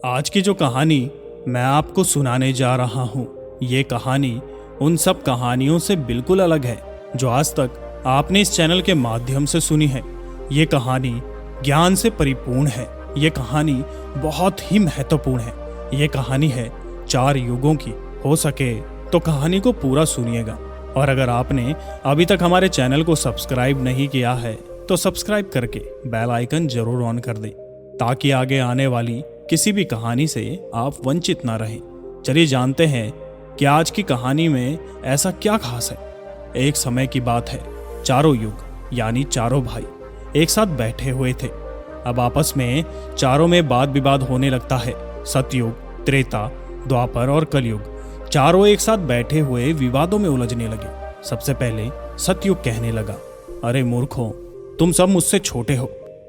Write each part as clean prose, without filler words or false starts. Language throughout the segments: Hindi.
आज की जो कहानी मैं आपको सुनाने जा रहा हूँ, ये कहानी उन सब कहानियों से बिल्कुल अलग है जो आज तक आपने इस चैनल के माध्यम से सुनी है। ये कहानी ज्ञान से परिपूर्ण है। ये कहानी बहुत ही महत्वपूर्ण है। ये कहानी है 4 युगों की। हो सके तो कहानी को पूरा सुनिएगा। और अगर आपने अभी तक हमारे चैनल को सब्सक्राइब नहीं किया है तो सब्सक्राइब करके बेल आइकन जरूर ऑन कर दें, ताकि आगे आने वाली किसी भी कहानी से आप वंचित ना रहें। चलिए जानते हैं कि आज की कहानी में ऐसा क्या खास है। एक समय की बात है, चारों युग यानी चारों भाई एक साथ बैठे हुए थे। अब आपस में चारों में वाद विवाद होने लगता है। सतयुग, त्रेता, द्वापर और कलयुग चारों एक साथ बैठे हुए विवादों में उलझने लगे। सबसे पहले सतयुग कहने लगा, अरे मूर्खों, तुम सब मुझसे छोटे हो,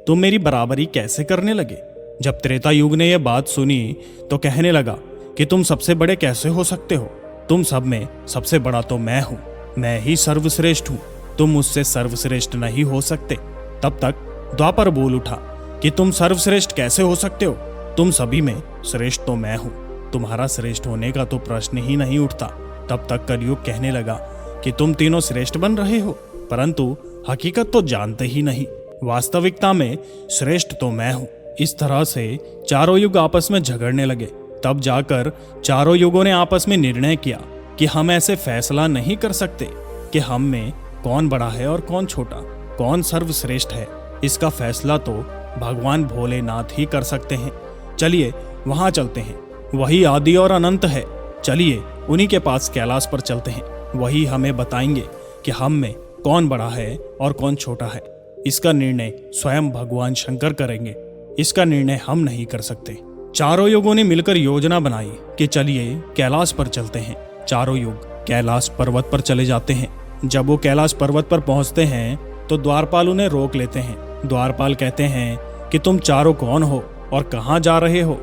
तुम मेरी बराबरी कैसे करने लगे। जब त्रेता युग ने यह बात सुनी तो कहने लगा कि तुम सबसे बड़े कैसे हो सकते हो, तुम सब में सबसे बड़ा तो मैं हूं, मैं ही सर्वश्रेष्ठ हूं, तुम मुझसे सर्वश्रेष्ठ नहीं हो सकते। तब तक द्वापर बोल उठा कि तुम सर्वश्रेष्ठ कैसे हो सकते हो, तुम सभी में श्रेष्ठ तो मैं हूं, तुम्हारा श्रेष्ठ होने का तो प्रश्न ही नहीं उठता। तब तक कलयुग कहने लगा कि तुम तीनों श्रेष्ठ बन रहे हो, परंतु हकीकत तो जानते ही नहीं, वास्तविकता में श्रेष्ठ तो मैं हूं। इस तरह से चारों युग आपस में झगड़ने लगे। तब जाकर चारों युगों ने आपस में निर्णय किया कि हम ऐसे फैसला नहीं कर सकते कि हम में कौन बड़ा है और कौन छोटा, कौन सर्वश्रेष्ठ है। इसका फैसला तो भगवान भोलेनाथ ही कर सकते हैं। चलिए वहां चलते हैं, वही आदि और अनंत है। चलिए उन्हीं के पास कैलाश पर चलते हैं, वही हमें बताएंगे कि हम में कौन बड़ा है और कौन छोटा है। इसका निर्णय स्वयं भगवान शंकर करेंगे, इसका निर्णय हम नहीं कर सकते। चारों युगों ने मिलकर योजना बनाई कि चलिए कैलाश पर चलते हैं। चारों युग कैलाश पर्वत पर चले जाते हैं। जब वो कैलाश पर्वत पर पहुंचते हैं तो द्वारपाल उन्हें रोक लेते हैं। द्वारपाल कहते हैं कि तुम चारों कौन हो और कहाँ जा रहे हो।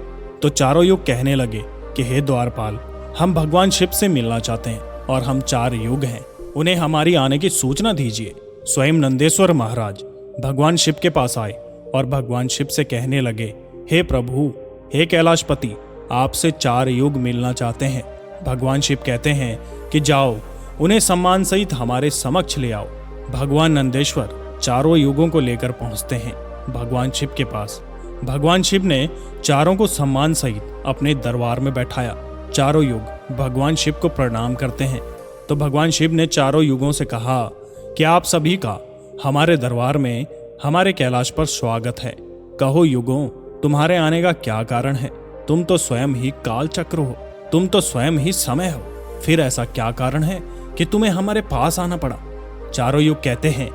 तो चारों युग कहने लगे कि हे द्वारपाल, हम भगवान शिव से मिलना चाहते हैं और हम 4 युग हैं, उन्हें हमारी आने की सूचना दीजिए। स्वयं नंदेश्वर महाराज भगवान शिव के पास आए और भगवान शिव से कहने लगे, हे प्रभु, हे कैलाशपति, आपसे 4 युग मिलना चाहते हैं। भगवान शिव कहते हैं कि जाओ, उन्हें सम्मान सहित हमारे समक्ष ले आओ। भगवान नंदेश्वर चारों युगों को लेकर पहुंचते हैं भगवान शिव के पास। भगवान शिव ने चारों को सम्मान सहित अपने दरबार में बैठाया। चारों युग भगवान शिव को प्रणाम करते हैं। तो भगवान शिव ने चारों युगों से कहा कि आप सभी का हमारे दरबार में, हमारे कैलाश पर स्वागत है। कहो युगों, तुम्हारे आने का क्या कारण है। तुम तो स्वयं ही काल चक्र हो, तुम तो स्वयं ही समय हो, फिर ऐसा क्या कारण है कि तुम्हें हमारे पास आना पड़ा। चारों युग कहते हैं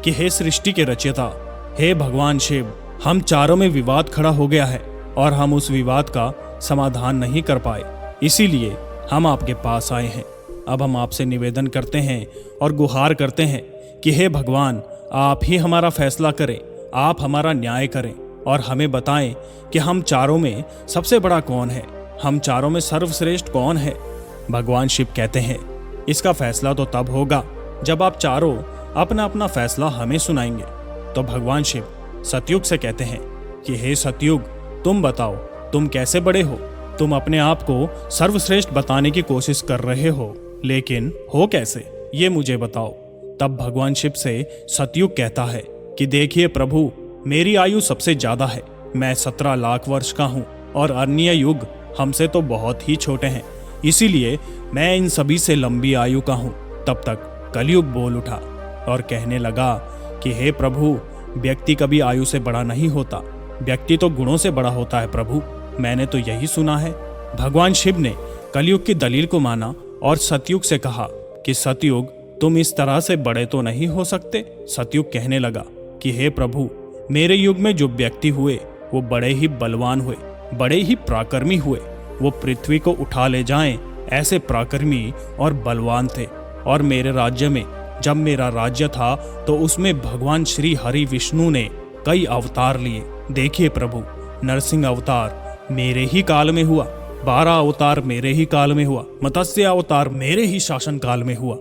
कि हे सृष्टि के रचयिता, हे भगवान शिव, हम चारों में विवाद खड़ा हो गया है और हम उस विवाद का समाधान नहीं कर पाए, इसीलिए हम आपके पास आए हैं। अब हम आपसे निवेदन करते हैं और गुहार करते हैं कि हे भगवान, आप ही हमारा फैसला करें, आप हमारा न्याय करें और हमें बताएं कि हम चारों में सबसे बड़ा कौन है, हम चारों में सर्वश्रेष्ठ कौन है। भगवान शिव कहते हैं, इसका फैसला तो तब होगा जब आप चारों अपना अपना फैसला हमें सुनाएंगे। तो भगवान शिव सतयुग से कहते हैं कि हे सतयुग, तुम बताओ, तुम कैसे बड़े हो। तुम अपने आप को सर्वश्रेष्ठ बताने की कोशिश कर रहे हो, लेकिन हो कैसे, ये मुझे बताओ। तब भगवान शिव से सतयुग कहता है कि देखिए प्रभु, मेरी आयु सबसे ज्यादा है, मैं 17 लाख वर्ष का हूँ और अन्य युग हमसे तो बहुत ही छोटे हैं, इसीलिए मैं इन सभी से लंबी आयु का हूँ। तब तक कलयुग बोल उठा और कहने लगा कि हे प्रभु, व्यक्ति कभी आयु से बड़ा नहीं होता, व्यक्ति तो गुणों से बड़ा होता है प्रभु, मैंने तो यही सुना है। भगवान शिव ने कलयुग की दलील को माना और सतयुग से कहा कि सतयुग, तुम इस तरह से बड़े तो नहीं हो सकते। सतयुग कहने लगा कि हे प्रभु, मेरे युग में जो व्यक्ति हुए वो बड़े ही बलवान हुए, बड़े ही पराक्रमी हुए, वो पृथ्वी को उठा ले जाएं ऐसे पराक्रमी और बलवान थे। और मेरे राज्य में, जब मेरा राज्य था तो उसमें भगवान श्री हरि विष्णु ने कई अवतार लिए। देखिए प्रभु, नरसिंह अवतार मेरे ही काल में हुआ, 12 अवतार मेरे ही काल में हुआ, मत्स्य अवतार मेरे ही शासन काल में हुआ।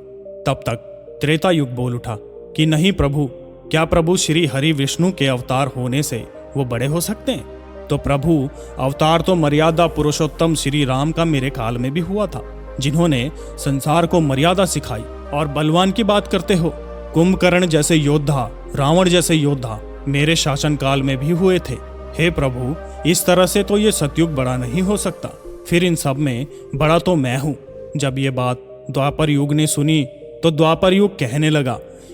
तब तक त्रेता युग बोल उठा कि नहीं प्रभु, क्या प्रभु श्री हरि विष्णु के अवतार होने से वो बड़े हो सकते हैं। तो प्रभु, अवतार तो मर्यादा पुरुषोत्तम श्री राम का मेरे काल में भी हुआ था, जिन्होंने संसार को मर्यादा सिखाई। और बलवान की बात करते हो, कुंभकर्ण जैसे योद्धा, रावण जैसे योद्धा मेरे शासन काल में भी हुए थे। हे प्रभु, इस तरह से तो ये सतयुग बड़ा नहीं हो सकता, फिर इन सब में बड़ा तो मैं हूँ। जब ये बात द्वापर युग ने सुनी तो द्वापर युग कहने लगा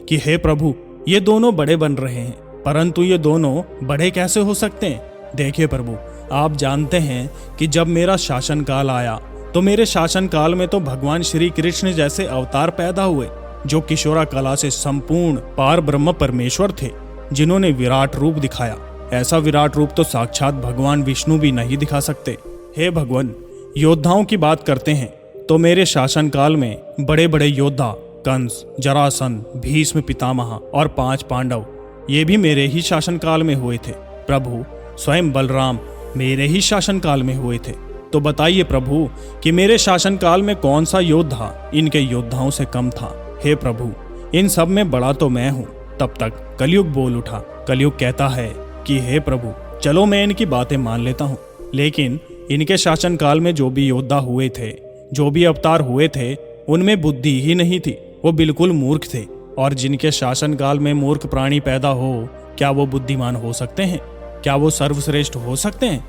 कि हे प्रभु, ये दोनों बड़े बन रहे हैं, परंतु ये दोनों बड़े कैसे हो सकते हैं? देखिए प्रभु, आप जानते हैं कि जब मेरा शासन काल आया तो मेरे शासन काल में तो भगवान श्री कृष्ण जैसे अवतार पैदा हुए, जो किशोरा कला से संपूर्ण पार ब्रह्म परमेश्वर थे, जिन्होंने विराट रूप दिखाया। ऐसा विराट रूप तो साक्षात भगवान विष्णु भी नहीं दिखा सकते। हे भगवान, योद्धाओं की बात करते हैं तो मेरे शासन काल में बड़े बड़े योद्धा कंस, जरासंध, भीष्म पितामह और 5 पांडव, ये भी मेरे ही शासन काल में हुए थे। प्रभु, स्वयं बलराम मेरे ही शासन काल में हुए थे। तो बताइए प्रभु कि मेरे शासन काल में कौन सा योद्धा इनके योद्धाओं से कम था? हे प्रभु, इन सब में बड़ा तो मैं हूँ। तब तक कलयुग बोल उठा। कलयुग कहता है कि हे प्रभु, चलो मैं इनकी बातें मान लेता हूँ, लेकिन इनके शासन काल में जो भी योद्धा हुए थे, जो भी अवतार हुए थे, उनमें बुद्धि ही नहीं थी, वो बिल्कुल मूर्ख थे। और जिनके शासन काल में मूर्ख प्राणी पैदा हो, क्या वो बुद्धिमान हो सकते हैं? क्या वो सर्वश्रेष्ठ हो सकते हैं?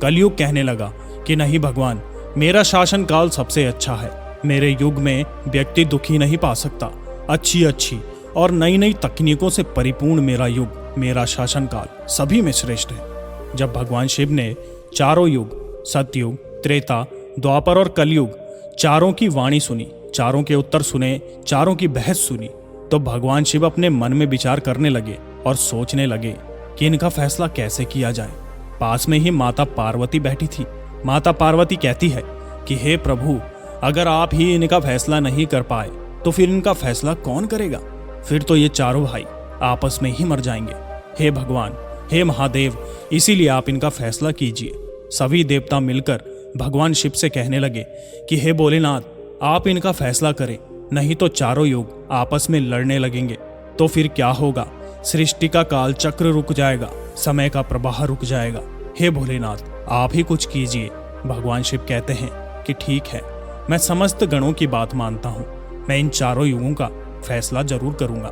कलयुग कहने लगा कि नहीं भगवान, मेरा शासन काल सबसे अच्छा है। मेरे युग में व्यक्ति दुखी नहीं पा सकता। अच्छी अच्छी और नई नई तकनीकों से परिपूर्ण मेरा युग, मेरा शासन काल सभी में श्रेष्ठ है। जब भगवान शिव ने चारों युग, सतयुग, त्रेता, द्वापर और कलयुग, चारों की वाणी सुनी, चारों के उत्तर सुने, चारों की बहस सुनी, तो भगवान शिव अपने मन में विचार करने लगे और सोचने लगे कि इनका फैसला कैसे किया जाए। पास में ही माता पार्वती बैठी थी। माता पार्वती कहती है कि हे प्रभु, अगर आप ही इनका फैसला नहीं कर पाए तो फिर इनका फैसला कौन करेगा? फिर तो ये चारों भाई आपस में ही मर जाएंगे। हे भगवान, हे महादेव, इसीलिए आप इनका फैसला कीजिए। सभी देवता मिलकर भगवान शिव से कहने लगे कि हे भोलेनाथ, आप इनका फैसला करें, नहीं तो चारों युग आपस में लड़ने लगेंगे। तो फिर क्या होगा? सृष्टि का काल चक्र रुक जाएगा, समय का प्रवाह रुक जाएगा। हे भोलेनाथ, आप ही कुछ कीजिए। भगवान शिव कहते हैं कि ठीक है, मैं समस्त गणों की बात मानता हूँ, मैं इन चारों युगों का फैसला जरूर करूंगा।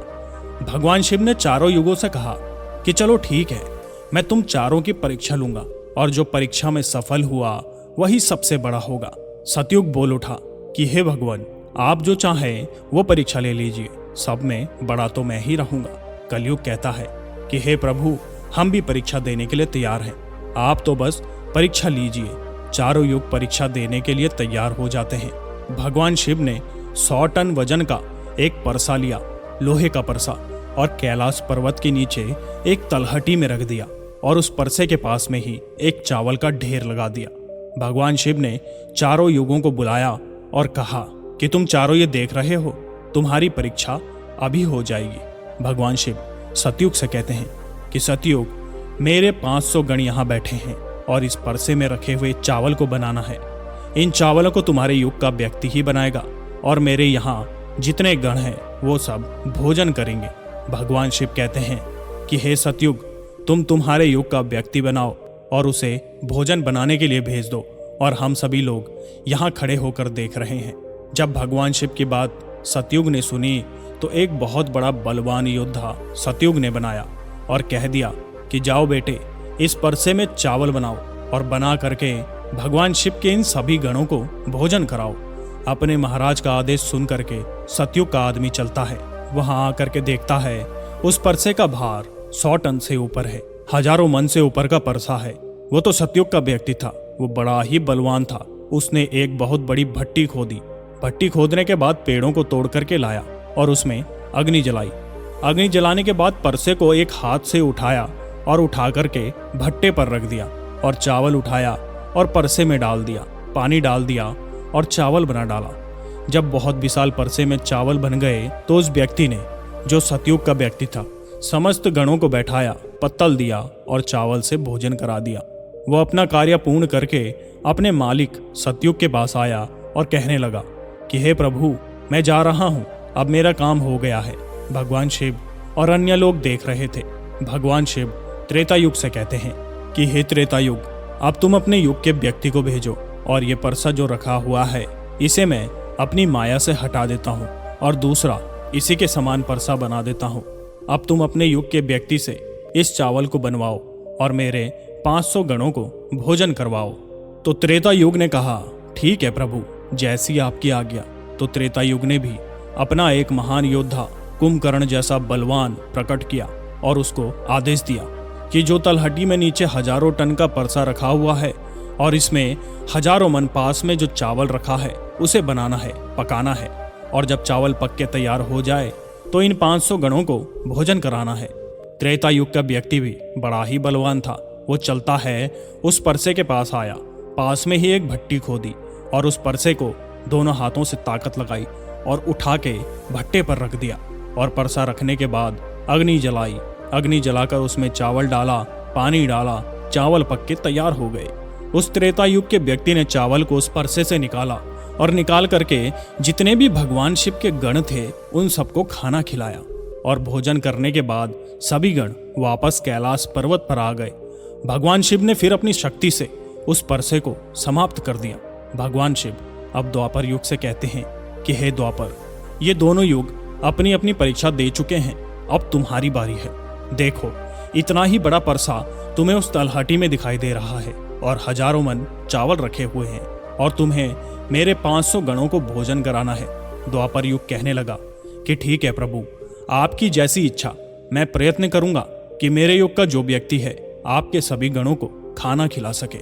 भगवान शिव ने चारों युगों से कहा कि चलो ठीक है, मैं तुम चारों की परीक्षा लूंगा, और जो परीक्षा में सफल हुआ वही सबसे बड़ा होगा। सतयुग बोल उठा कि हे भगवान, आप जो चाहें वो परीक्षा ले लीजिए, सब में बड़ा तो मैं ही रहूंगा। कलयुग कहता है कि हे प्रभु, हम भी परीक्षा देने के लिए तैयार हैं, आप तो बस परीक्षा लीजिए। चारों युग परीक्षा देने के लिए तैयार हो जाते हैं। भगवान शिव ने 100 टन वजन का एक परसा लिया, लोहे का परसा, और कैलाश पर्वत के नीचे एक तलहटी में रख दिया, और उस परसे के पास में ही एक चावल का ढेर लगा दिया। भगवान शिव ने चारों युगों को बुलाया और कहा कि तुम चारों ये देख रहे हो, तुम्हारी परीक्षा अभी हो जाएगी। भगवान शिव सतयुग से कहते हैं कि सतयुग, मेरे 500 गण यहाँ बैठे हैं और इस परसे में रखे हुए चावल को बनाना है। इन चावलों को तुम्हारे युग का व्यक्ति ही बनाएगा, और मेरे यहाँ जितने गण हैं वो सब भोजन करेंगे। भगवान शिव कहते हैं कि हे सतयुग, तुम तुम्हारे युग का व्यक्ति बनाओ और उसे भोजन बनाने के लिए भेज दो, और हम सभी लोग यहाँ खड़े होकर देख रहे हैं। जब भगवान शिव की बात सतयुग ने सुनी तो एक बहुत बड़ा बलवान योद्धा सतयुग ने बनाया और कह दिया कि जाओ बेटे, इस परसे में चावल बनाओ और बना करके भगवान शिव के इन सभी गणों को भोजन कराओ। अपने महाराज का आदेश सुन करके सतयुग का आदमी चलता है, वहां आकर के देखता है उस परसे का भार 100 टन से ऊपर है, हजारों मन से ऊपर का परसा है। वो तो सतयुग का व्यक्ति था, वो बड़ा ही बलवान था। उसने एक बहुत बड़ी भट्टी खोदी। भट्टी खोदने के बाद पेड़ों को तोड़ करके लाया और उसमें अग्नि जलाई। अग्नि जलाने के बाद परसे को एक हाथ से उठाया और उठा करके भट्टे पर रख दिया, और चावल उठाया और परसे में डाल दिया, पानी डाल दिया और चावल बना डाला। जब बहुत विशाल परसे में चावल बन गए तो उस व्यक्ति ने, जो सतयुग का व्यक्ति था, समस्त गणों को बैठाया, पत्तल दिया और चावल से भोजन करा दिया। वो अपना कार्य पूर्ण करके अपने मालिक सतयुग के पास आया और कहने लगा कि हे प्रभु, मैं जा रहा हूँ, अब मेरा काम हो गया है। भगवान शिव और अन्य लोग देख रहे थे। भगवान शिव त्रेता युग से कहते हैं कि हे त्रेता युग, अब तुम अपने युग के व्यक्ति को भेजो और ये परसा जो रखा हुआ है इसे मैं अपनी माया से हटा देता हूँ और दूसरा इसी के समान परसा बना देता हूँ। अब तुम अपने युग के व्यक्ति से इस चावल को बनवाओ और मेरे 500 गणों को भोजन करवाओ। तो त्रेता युग ने कहा, ठीक है प्रभु, जैसी आपकी आज्ञा। तो त्रेता युग ने भी अपना एक महान योद्धा कुंभकर्ण जैसा बलवान प्रकट किया और उसको आदेश दिया कि जो तलहटी में नीचे हजारों टन का परसा रखा हुआ है और इसमें हजारों मन पास में जो चावल रखा है उसे बनाना है, पकाना है, और जब चावल पक के तैयार हो जाए तो इन 500 गणों को भोजन कराना है। त्रेता युग का व्यक्ति भी बड़ा ही बलवान था। वो चलता है उस परसे के पास आया, पास में ही एक भट्टी खोदी और उस परसे को दोनों हाथों से ताकत लगाई और उठा के भट्टे पर रख दिया और परसा रखने के बाद अग्नि जलाई। अग्नि जलाकर उसमें चावल डाला, पानी डाला, चावल पक के तैयार हो गए। उस त्रेता युग के व्यक्ति ने चावल को उस परसे से निकाला और निकाल करके जितने भी भगवान शिव के गण थे उन सबको खाना खिलाया और भोजन करने के बाद सभी गण वापस कैलाश पर्वत पर आ गए। भगवान शिव ने फिर अपनी शक्ति से उस परसे को समाप्त कर दिया। भगवान शिव अब द्वापर युग से कहते हैं कि हे द्वापर, ये दोनों युग अपनी अपनी परीक्षा दे चुके हैं, अब तुम्हारी बारी है। देखो, इतना ही बड़ा परसा तुम्हें उस तलहटी में दिखाई दे रहा है और हजारों मन चावल रखे हुए हैं और तुम्हें मेरे 500 गणों को भोजन कराना है। द्वापर युग कहने लगा कि ठीक है प्रभु, आपकी जैसी इच्छा, मैं प्रयत्न करूंगा कि मेरे युग का जो व्यक्ति है आपके सभी गणों को खाना खिला सके।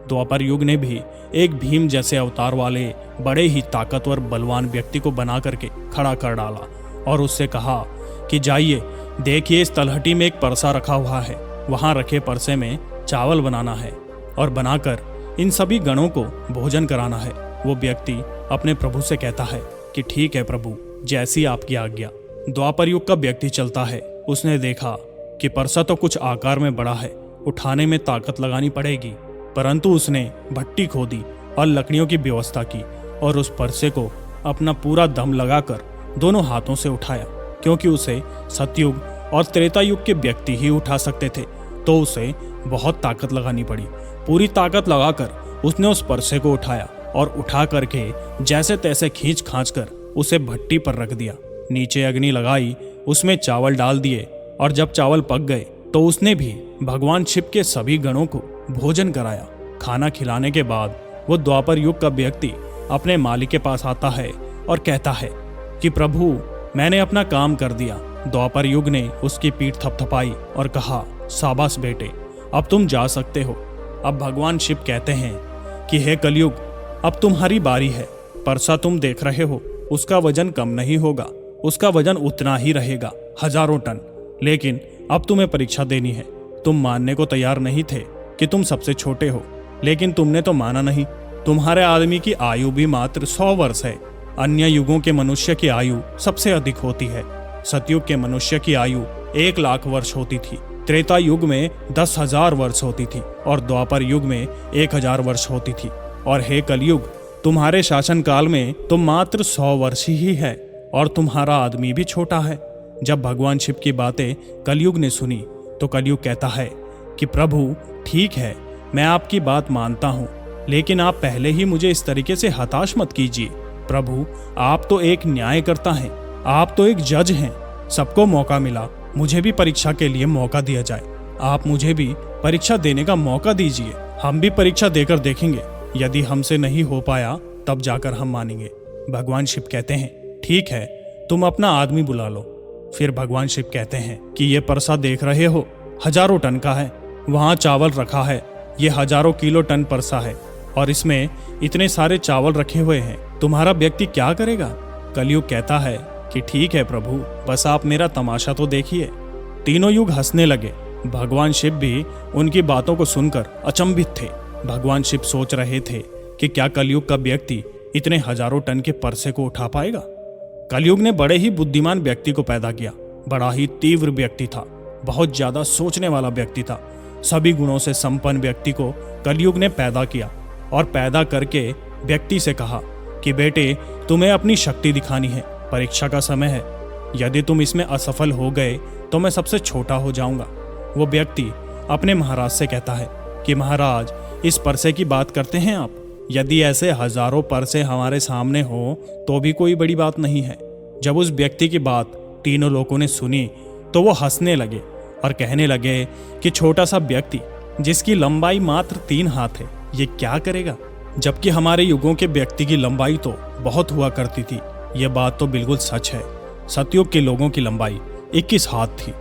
द्वापर युग ने भी एक भीम जैसे अवतार वाले बड़े ही ताकतवर बलवान व्यक्ति को बना करके खड़ा कर डाला और उससे कहा कि जाइए, देखिए इस तलहटी में एक परसा रखा हुआ है, वहां रखे परसे में चावल बनाना है और बनाकर इन सभी गणों को भोजन कराना है। वो व्यक्ति अपने प्रभु से कहता है कि ठीक है प्रभु, जैसी आपकी आज्ञा। द्वापर युग का व्यक्ति चलता है। उसने देखा कि परसा तो कुछ आकार में बड़ा है, उठाने में ताकत लगानी पड़ेगी, परंतु उसने भट्टी खोदी और लकड़ियों की व्यवस्था की और उस परसे को अपना पूरा दम लगाकर दोनों हाथों से उठाया। क्योंकि उसे सतयुग और त्रेता युग के व्यक्ति ही उठा सकते थे, तो उसे बहुत ताकत लगानी पड़ी। पूरी ताकत लगाकर उसने उस परसे को उठाया और उठा करके जैसे तैसे खींच खांच कर उसे भट्टी पर रख दिया। नीचे अग्नि लगाई, उसमें चावल डाल दिए और जब चावल पक गए तो उसने भी भगवान शिव के सभी गणों को भोजन कराया। खाना खिलाने के बाद वो द्वापर युग का व्यक्ति अपने मालिक के पास आता है और कहता है कि प्रभु, मैंने अपना काम कर दिया। द्वापर युग ने उसकी पीठ थपथपाई और कहा, शाबाश बेटे, अब तुम जा सकते हो। अब भगवान शिव कहते हैं कि हे कलयुग, अब तुम्हारी बारी है। परसा तुम देख रहे हो, उसका वजन कम नहीं होगा, उसका वजन उतना ही रहेगा, हजारों टन। लेकिन अब तुम्हें परीक्षा देनी है। तुम मानने को तैयार नहीं थे कि तुम सबसे छोटे हो, लेकिन तुमने तो माना नहीं। तुम्हारे आदमी की आयु भी मात्र 100 वर्ष है। अन्य युगों के मनुष्य की आयु सबसे अधिक होती है। सतयुग के मनुष्य की आयु 1 लाख वर्ष होती थी, त्रेता युग में 10,000 वर्ष होती थी और द्वापर युग में 1000 वर्ष होती थी। और हे कलयुग, तुम्हारे शासन काल में तो मात्र 100 वर्ष ही है और तुम्हारा आदमी भी छोटा है। जब भगवान शिव की बातें कलयुग ने सुनी तो कलयुग कहता है कि प्रभु, ठीक है, मैं आपकी बात मानता हूँ, लेकिन आप पहले ही मुझे इस तरीके से हताश मत कीजिए। प्रभु, आप तो एक न्यायकर्ता हैं, आप तो एक जज हैं। सबको मौका मिला, मुझे भी परीक्षा के लिए मौका दिया जाए। आप मुझे भी परीक्षा देने का मौका दीजिए, हम भी परीक्षा देकर देखेंगे। यदि हमसे नहीं हो पाया तब जाकर हम मानेंगे। भगवान शिव कहते हैं, ठीक है, तुम अपना आदमी बुला लो। फिर भगवान शिव कहते हैं कि ये परसा देख रहे हो, हजारों टन का है, वहाँ चावल रखा है, ये हजारों किलो टन परसा है और इसमें इतने सारे चावल रखे हुए हैं, तुम्हारा व्यक्ति क्या करेगा? कलयुग कहता है कि ठीक है प्रभु, बस आप मेरा तमाशा तो देखिए। तीनों युग हंसने लगे। भगवान शिव भी उनकी बातों को सुनकर अचंभित थे। भगवान शिव सोच रहे थे कि क्या कलयुग का व्यक्ति इतने हजारों टन के परसे को उठा पाएगा। कलयुग ने बड़े ही बुद्धिमान व्यक्ति को पैदा किया। बड़ा ही तीव्र व्यक्ति था, बहुत ज्यादा सोचने वाला व्यक्ति था। सभी गुणों से संपन्न व्यक्ति को कलयुग ने पैदा किया और पैदा करके व्यक्ति से कहा कि बेटे, तुम्हें अपनी शक्ति दिखानी है, परीक्षा का समय है। यदि तुम इसमें असफल हो गए तो मैं सबसे छोटा हो जाऊंगा। वो व्यक्ति अपने महाराज से कहता है कि महाराज, इस परसे की बात करते हैं आप? यदि ऐसे हजारों परसे हमारे सामने हो तो भी कोई बड़ी बात नहीं है। जब उस व्यक्ति की बात तीनों लोगों ने सुनी तो वो हंसने लगे और कहने लगे कि छोटा सा व्यक्ति जिसकी लंबाई मात्र 3 हाथ है, ये क्या करेगा? जबकि हमारे युगों के व्यक्ति की लंबाई तो बहुत हुआ करती थी। ये बात तो बिल्कुल सच है। सतयुग के लोगों की लंबाई 21 हाथ थी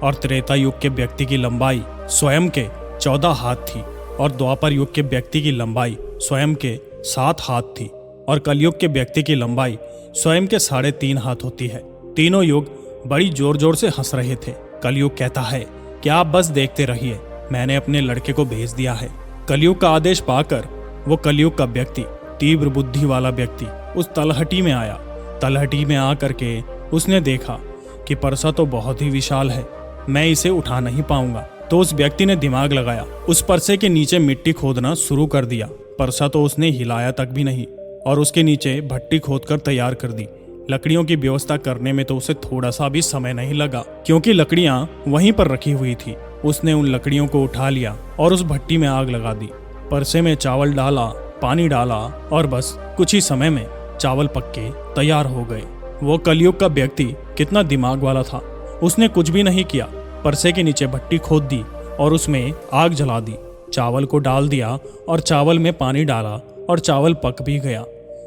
और त्रेता युग के व्यक्ति की लंबाई स्वयं के 14 हाथ थी और द्वापर युग के व्यक्ति की लंबाई स्वयं के 7 हाथ थी और कलयुग के व्यक्ति की लंबाई स्वयं के 3.5 हाथ होती है। तीनों युग बड़ी जोर जोर से हंस रहे थे। कलयुग कहता है कि आप बस देखते रहिए, मैंने अपने लड़के को भेज दिया है। कलयुग का आदेश पाकर वो कलयुग का व्यक्ति, तीव्र बुद्धि वाला व्यक्ति, उस तलहटी में आया। तलहटी में आकर के उसने देखा कि परसा तो बहुत ही विशाल है, मैं इसे उठा नहीं पाऊंगा। तो उस व्यक्ति ने दिमाग लगाया, उस परसे के नीचे मिट्टी खोदना शुरू कर दिया। परसा तो उसने हिलाया तक भी नहीं और उसके नीचे भट्टी खोदकर तैयार कर दी। लकड़ियों की व्यवस्था करने में तो उसे थोड़ा सा भी समय नहीं लगा, क्योंकि लकड़ियां वहीं पर रखी हुई थी। उसने उन लकड़ियों को उठा लिया और उस भट्टी में आग लगा दी। परसे में चावल डाला, पानी डाला और बस कुछ ही समय में चावल पक के तैयार हो गए। वो कलयुग का व्यक्ति कितना दिमाग वाला था, उसने कुछ भी नहीं किया। परसे के नीचे भट्टी खोद दी और उसमें आग जला दी, चावल को डाल दिया और चावल में पानी डाला और चावल पक भी गया।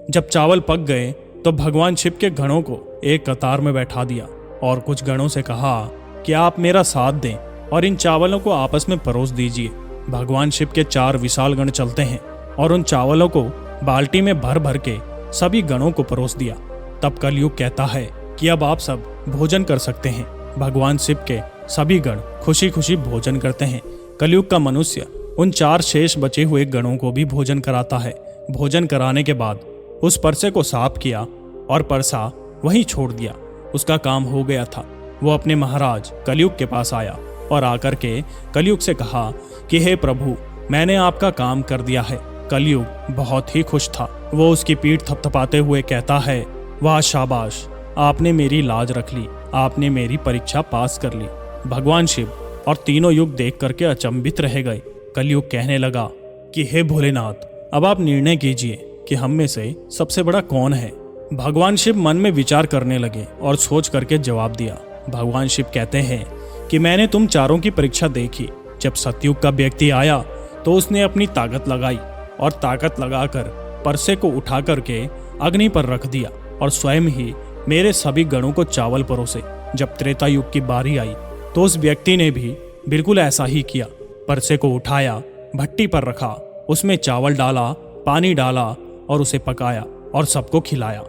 जब चावल पक गए तो भगवान शिव के गणों को एक कतार में बैठा दिया और कुछ गणों से कहा कि आप मेरा साथ दें और इन चावलों को आपस में परोस दीजिए। भगवान शिव के 4 विशाल गण चलते हैं और उन चावलों को बाल्टी में भर भर के सभी गणों को परोस दिया। तब कलयुग कहता है कि अब आप सब भोजन कर सकते हैं। भगवान शिव के सभी गण खुशी खुशी भोजन करते हैं। कलयुग का मनुष्य उन 4 शेष बचे हुए गणों को भी भोजन कराता है। भोजन कराने के बाद उस परसे को साफ किया और परसा वहीं छोड़ दिया। उसका काम हो गया था। वो अपने महाराज कलयुग के पास आया और आकर के कलयुग से कहा कि हे प्रभु, मैंने आपका काम कर दिया है। कलयुग बहुत ही खुश था। वो उसकी पीठ थपथपाते हुए कहता है, वाह शाबाश, आपने मेरी लाज रख ली, आपने मेरी परीक्षा पास कर ली। भगवान शिव और तीनों युग देख करके अचंभित रह गए। कलयुग कहने लगा कि हे भोलेनाथ, अब आप निर्णय कीजिए कि हम में से सबसे बड़ा कौन है। भगवान शिव मन में विचार करने लगे और सोच करके जवाब दिया। भगवान शिव कहते हैं कि मैंने तुम चारों की परीक्षा देखी। जब सतयुग का व्यक्ति आया तो उसने अपनी ताकत लगाई और ताकत लगाकर परसे को उठा करके अग्नि पर रख दिया और स्वयं ही मेरे सभी गणों को चावल परोसे। जब त्रेता युग की बारी आई तो उस व्यक्ति ने भी बिल्कुल ऐसा ही किया। परसे को उठाया, भट्टी पर रखा, उसमें चावल डाला, पानी डाला और उसे पकाया और सबको खिलाया।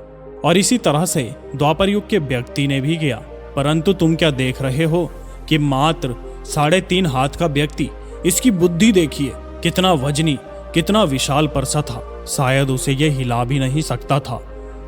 और इसी तरह से द्वापर युग के व्यक्ति ने भी किया। परंतु तुम क्या देख रहे हो कि मात्र 3.5 हाथ का व्यक्ति, इसकी बुद्धि देखिए, कितना वजनी, कितना विशाल परसा था। शायद उसे ये हिला भी नहीं सकता था।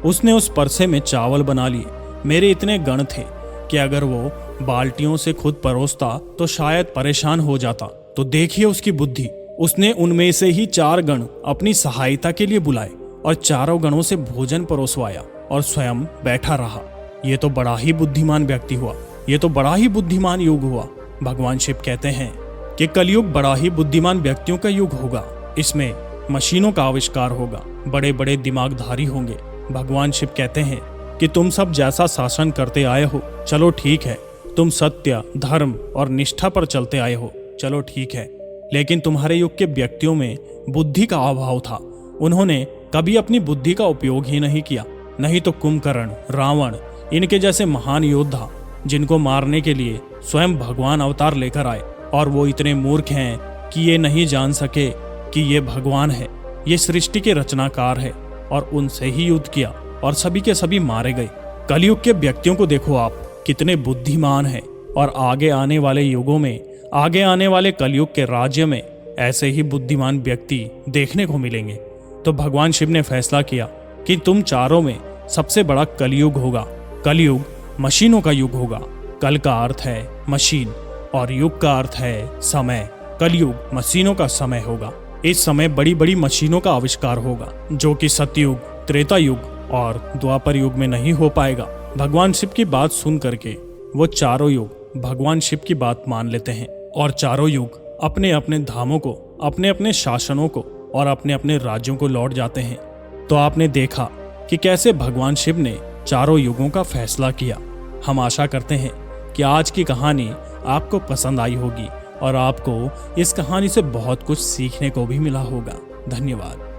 उसने उस परसे में चावल बना लिए। मेरे इतने गण थे कि अगर वो बाल्टियों से खुद परोसता तो शायद परेशान हो जाता। तो देखिए उसकी बुद्धि। उसने उनमें से ही 4 गण अपनी सहायता के लिए बुलाए और चारों गणों से भोजन परोसवाया और स्वयं बैठा रहा। ये तो बड़ा ही बुद्धिमान व्यक्ति हुआ, ये तो बड़ा ही बुद्धिमान युग हुआ। भगवान शिव कहते हैं कि कलयुग बड़ा ही बुद्धिमान व्यक्तियों का युग होगा। इसमें मशीनों का आविष्कार होगा, बड़े बड़े दिमागधारी होंगे। भगवान शिव कहते हैं कि तुम सब जैसा शासन करते आए हो, चलो ठीक है। तुम सत्य, धर्म और निष्ठा पर चलते आए हो, चलो ठीक है। लेकिन तुम्हारे युग के व्यक्तियों में बुद्धि का अभाव था। उन्होंने कभी अपनी बुद्धि का उपयोग ही नहीं किया। नहीं तो कुंभकर्ण, रावण, इनके जैसे महान योद्धा जिनको मारने के लिए स्वयं भगवान अवतार लेकर आए, और वो इतने मूर्ख हैं कि ये नहीं जान सके कि ये भगवान है, ये सृष्टि के रचनाकार है, और उनसे ही युद्ध किया और सभी के सभी मारे गए। कलयुग के व्यक्तियों को देखो आप, कितने बुद्धिमान हैं। और आगे आने वाले युगों में, आगे आने वाले कलयुग के राज्य में ऐसे ही बुद्धिमान व्यक्ति देखने को मिलेंगे। तो भगवान शिव ने फैसला किया कि तुम चारों में सबसे बड़ा कलयुग होगा। कलयुग मशीनों का युग होगा। कल का अर्थ है मशीन और युग का अर्थ है समय। कलयुग मशीनों का समय होगा। इस समय बड़ी बड़ी मशीनों का आविष्कार होगा, जो कि सतयुग, त्रेता युग और द्वापर युग में नहीं हो पाएगा। भगवान शिव की बात सुन करके वो चारों युग भगवान शिव की बात मान लेते हैं और चारों युग अपने अपने धामों को अपने अपने शासनों को और अपने अपने राज्यों को लौट जाते हैं। तो आपने देखा कि कैसे भगवान शिव ने चारों युगों का फैसला किया। हम आशा करते हैं कि आज की कहानी आपको पसंद आई होगी और आपको इस कहानी से बहुत कुछ सीखने को भी मिला होगा। धन्यवाद।